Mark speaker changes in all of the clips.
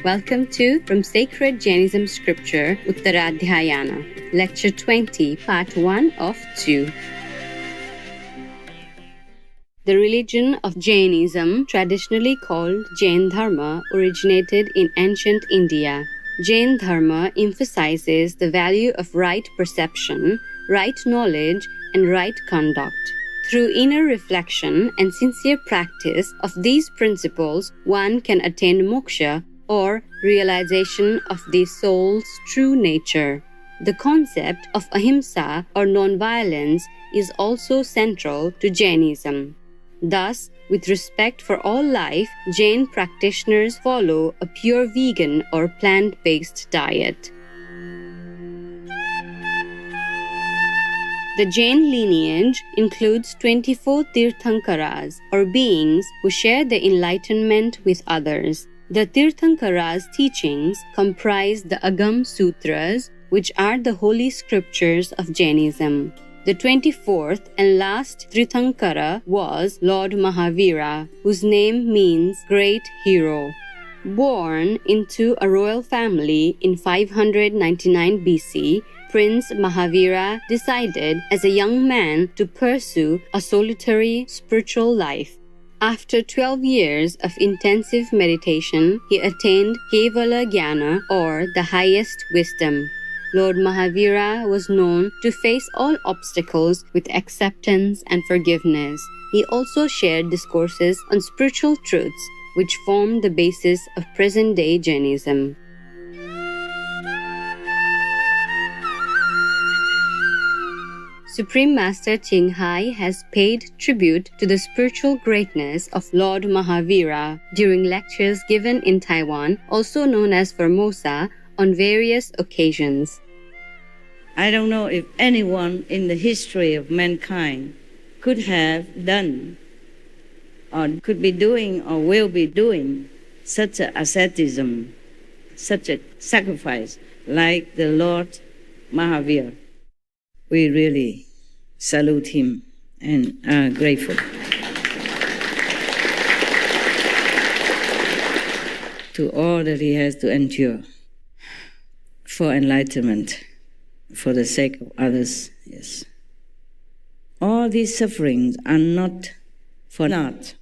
Speaker 1: Welcome to From Sacred Jainism Scripture, Uttaradhyayana, Lecture 20, Part 1 of 2. The religion of Jainism, traditionally called Jain Dharma, originated in ancient India. Jain Dharma emphasizes the value of right perception, right knowledge, and right conduct. Through inner reflection and sincere practice of these principles, one can attain moksha, or realization of the soul's true nature. The concept of ahimsa, or non-violence, is also central to Jainism. Thus, with respect for all life, Jain practitioners follow a pure vegan or plant-based diet. The Jain lineage includes 24 Tirthankaras, or beings who share the enlightenment with others. The Tirthankaras' teachings comprise the Agam Sutras, which are the holy scriptures of Jainism. The 24th and last Tirthankara was Lord Mahavira, whose name means great hero. Born into a royal family in 599 BC, Prince Mahavira decided as a young man to pursue a solitary spiritual life. After 12 years of intensive meditation, he attained Kevala Jnana, or the highest wisdom. Lord Mahavira was known to face all obstacles with acceptance and forgiveness. He also shared discourses on spiritual truths, which formed the basis of present-day Jainism. Supreme Master Thanh Hải has paid tribute to the spiritual greatness of Lord Mahavira during lectures given in Taiwan, also known as Formosa, on various occasions.
Speaker 2: I don't know if anyone in the history of mankind could have done, or could be doing, or will be doing such an asceticism, such a sacrifice like the Lord Mahavira. We really salute him and are grateful. To all that he has to endure for enlightenment, for the sake of others, yes. All these sufferings are not for naught.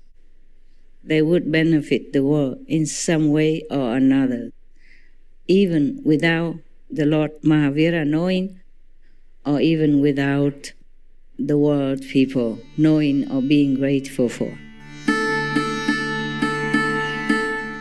Speaker 2: They would benefit the world in some way or another, even without the Lord Mahavira knowing, or even without the world people knowing or being grateful for.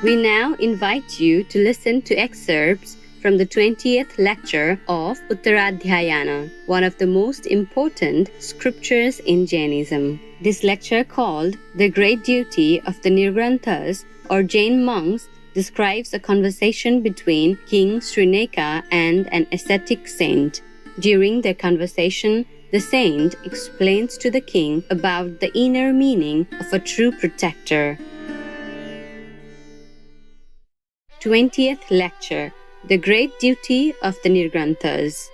Speaker 1: We now invite you to listen to excerpts from the 20th lecture of Uttaradhyayana, one of the most important scriptures in Jainism. This lecture, called The Great Duty of the Nirgranthas, or Jain monks, describes a conversation between King Srineka and an ascetic saint. During their conversation, the saint explains to the king about the inner meaning of a true protector. 20th Lecture, The Great Duty of the Nirgranthas.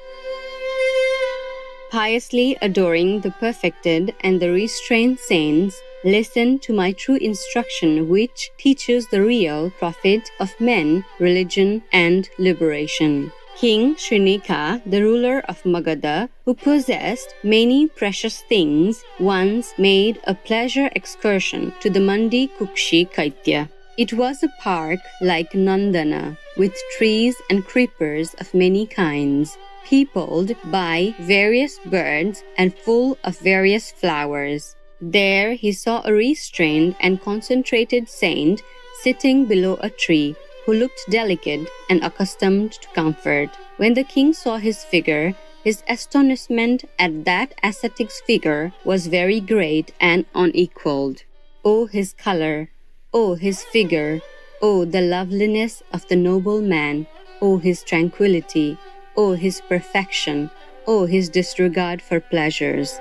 Speaker 1: Piously adoring the perfected and the restrained saints, listen to my true instruction, which teaches the real profit of men, religion, and liberation. King Srineka, the ruler of Magadha, who possessed many precious things, once made a pleasure excursion to the Mandi Kukshi Kaitya. It was a park like Nandana, with trees and creepers of many kinds, peopled by various birds and full of various flowers. There he saw a restrained and concentrated saint sitting below a tree, who looked delicate and accustomed to comfort. When the king saw his figure, his astonishment at that ascetic's figure was very great and unequaled. Oh, his color! Oh, his figure! Oh, the loveliness of the noble man! Oh, his tranquility! Oh, his perfection! Oh, his disregard for pleasures!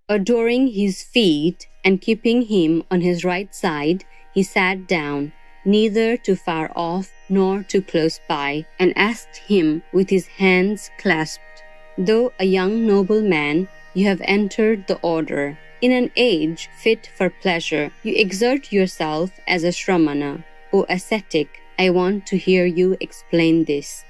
Speaker 1: Adoring his feet and keeping him on his right side, he sat down, neither too far off nor too close by, and asked him with his hands clasped, though a young noble man, you have entered the order. In an age fit for pleasure, you exert yourself as a Shramana. O ascetic, I want to hear you explain this.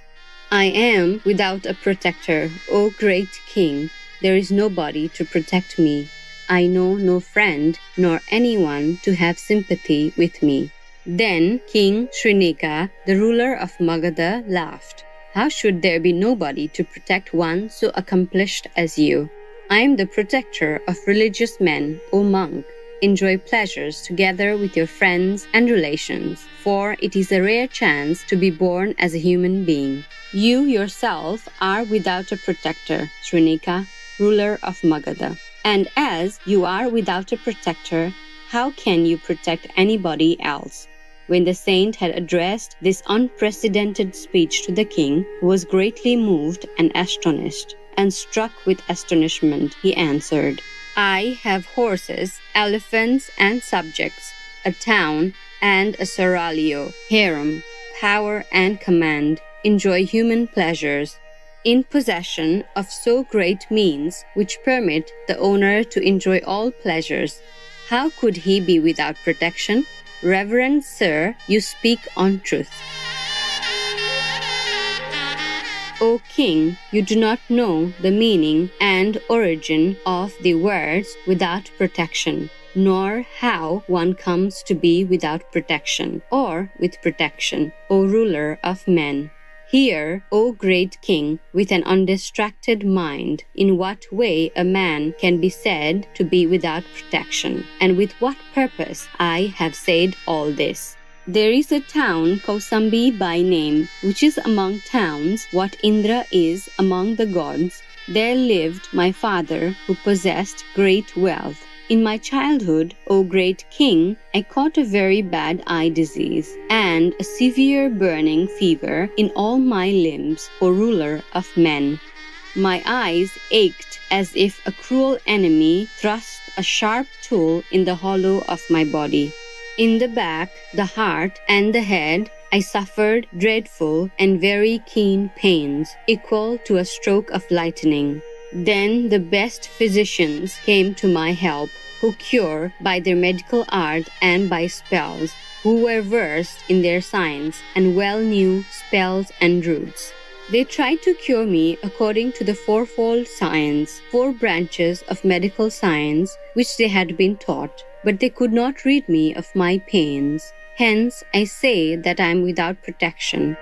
Speaker 1: I am without a protector, O great king. There is nobody to protect me. I know no friend nor anyone to have sympathy with me. Then King Shrinaka, the ruler of Magadha, laughed. How should there be nobody to protect one so accomplished as you? I am the protector of religious men, O monk. Enjoy pleasures together with your friends and relations, for it is a rare chance to be born as a human being. You yourself are without a protector, Shrinaka, ruler of Magadha. And as you are without a protector, how can you protect anybody else? When the saint had addressed this unprecedented speech to the king, who was greatly moved and astonished, and struck with astonishment, he answered, I have horses, elephants, and subjects, a town and a seraglio, harem, power and command, enjoy human pleasures, in possession of so great means which permit the owner to enjoy all pleasures. How could he be without protection? Reverend Sir, you speak on truth. O King, you do not know the meaning and origin of the words without protection, nor how one comes to be without protection, or with protection, O ruler of men. Hear, O great king, with an undistracted mind, in what way a man can be said to be without protection, and with what purpose I have said all this. There is a town Kausambi by name, which is among towns what Indra is among the gods. There lived my father, who possessed great wealth. In my childhood, O great king, I caught a very bad eye disease and a severe burning fever in all my limbs, O ruler of men. My eyes ached as if a cruel enemy thrust a sharp tool in the hollow of my body. In the back, the heart, and the head, I suffered dreadful and very keen pains, equal to a stroke of lightning. Then the best physicians came to my help, who cure by their medical art and by spells, who were versed in their science and well knew spells and roots. They tried to cure me according to the fourfold science, 4 branches of medical science which they had been taught, but they could not rid me of my pains. Hence I say that I am without protection.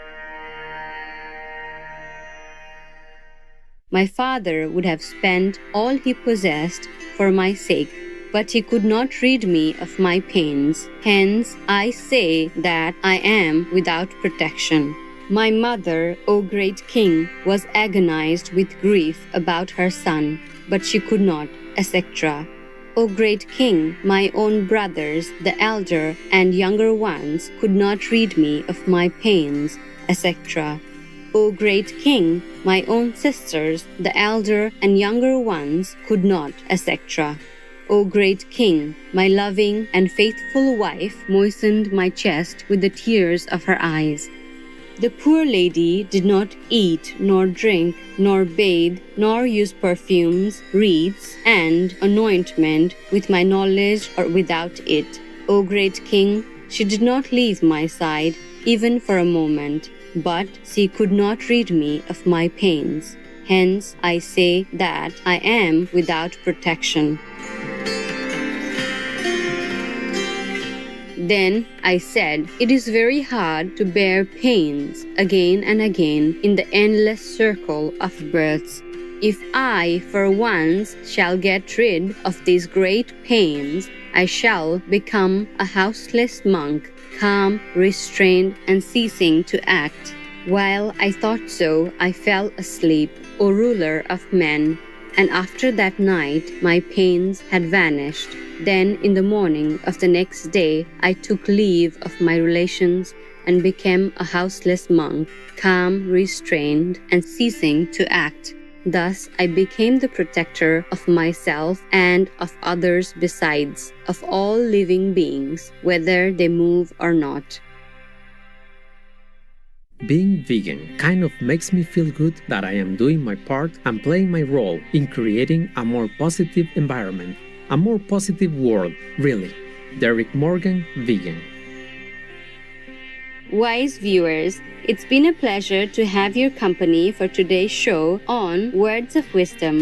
Speaker 1: My father would have spent all he possessed for my sake, but he could not rid me of my pains. Hence I say that I am without protection. My mother, O great king, was agonized with grief about her son, but she could not, etc. O great king, my own brothers, the elder and younger ones, could not rid me of my pains, etc. O great king, my own sisters, the elder and younger ones, could not, etc. O great king, my loving and faithful wife moistened my chest with the tears of her eyes. The poor lady did not eat, nor drink, nor bathe, nor use perfumes, wreaths, and anointment with my knowledge or without it. O great king, she did not leave my side, even for a moment, but she could not rid me of my pains. Hence I say that I am without protection. Then I said, it is very hard to bear pains again and again in the endless circle of births. If I for once shall get rid of these great pains, I shall become a houseless monk, calm, restrained, and ceasing to act. While I thought so, I fell asleep, O ruler of men, and after that night my pains had vanished. Then in the morning of the next day I took leave of my relations and became a houseless monk, calm, restrained, and ceasing to act. Thus I became the protector of myself and of others besides, of all living beings, whether they move or not.
Speaker 3: Being vegan kind of makes me feel good that I am doing my part and playing my role in creating a more positive environment, a more positive world, really. Derek Morgan, vegan.
Speaker 1: Wise viewers, it's been a pleasure to have your company for today's show on Words of Wisdom.